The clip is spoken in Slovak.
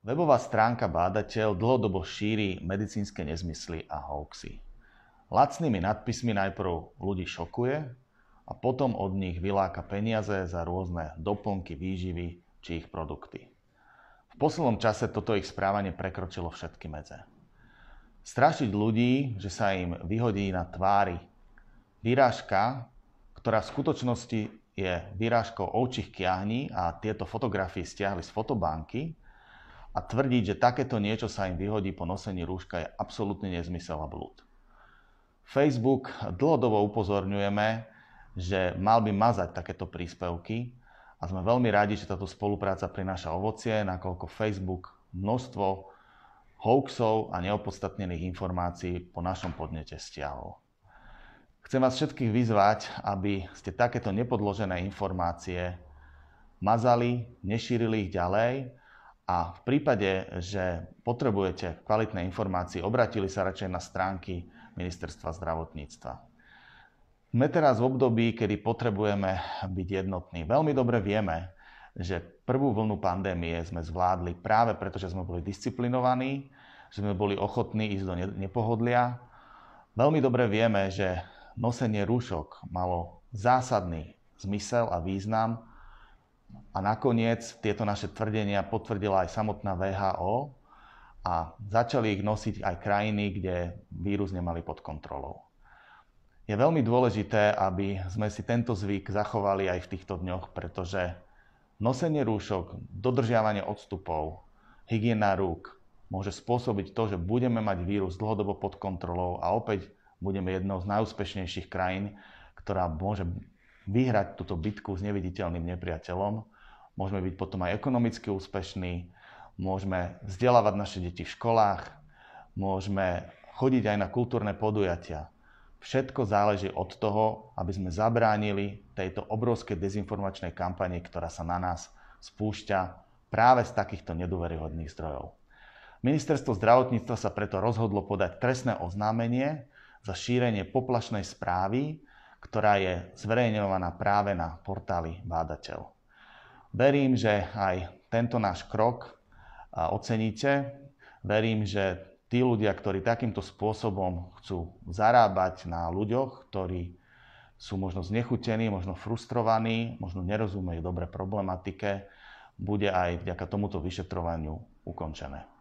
Webová stránka Bádateľ dlhodobo šíri medicínske nezmysly a hoaxy. Lacnými nadpismi najprv ľudí šokuje a potom od nich vyláka peniaze za rôzne doplnky výživy či ich produkty. V poslednom čase toto ich správanie prekročilo všetky medze. Strašiť ľudí, že sa im vyhodí na tvári vyrážka, ktorá v skutočnosti je vyrážkou ovčích kiahní a tieto fotografie stiahli z fotobanky, a tvrdiť, že takéto niečo sa im vyhodí po nosení rúška, je absolútny nezmysel a blúd. Facebook dlhodobo upozorňujeme, že mal by mazať takéto príspevky a sme veľmi radi, že táto spolupráca prináša ovocie, nakoľko Facebook množstvo hoaxov a neopodstatnených informácií po našom podnete stiahol. Chcem vás všetkých vyzvať, aby ste takéto nepodložené informácie mazali, nešírili ich ďalej, a v prípade, že potrebujete kvalitné informácie, obratili sa radšej na stránky Ministerstva zdravotníctva. Sme teraz v období, kedy potrebujeme byť jednotní. Veľmi dobre vieme, že prvú vlnu pandémie sme zvládli práve preto, že sme boli disciplinovaní, že sme boli ochotní ísť do nepohodlia. Veľmi dobre vieme, že nosenie rúšok malo zásadný zmysel a význam. A nakoniec tieto naše tvrdenia potvrdila aj samotná WHO a začali ich nosiť aj krajiny, kde vírus nemali pod kontrolou. Je veľmi dôležité, aby sme si tento zvyk zachovali aj v týchto dňoch, pretože nosenie rúšok, dodržiavanie odstupov, hygiena rúk môže spôsobiť to, že budeme mať vírus dlhodobo pod kontrolou a opäť budeme jednou z najúspešnejších krajín, ktorá môže vyhrať túto bitku s neviditeľným nepriateľom. Môžeme byť potom aj ekonomicky úspešní, môžeme vzdelávať naše deti v školách, môžeme chodiť aj na kultúrne podujatia. Všetko záleží od toho, aby sme zabránili tejto obrovskej dezinformačnej kampani, ktorá sa na nás spúšťa práve z takýchto nedôveryhodných zdrojov. Ministerstvo zdravotníctva sa preto rozhodlo podať trestné oznámenie za šírenie poplašnej správy, ktorá je zverejňovaná práve na portáli Bádateľ. Verím, že aj tento náš krok oceníte. Verím, že tí ľudia, ktorí takýmto spôsobom chcú zarábať na ľuďoch, ktorí sú možno znechutení, možno frustrovaní, možno nerozumejú dobre problematike, bude aj vďaka tomuto vyšetrovaniu ukončené.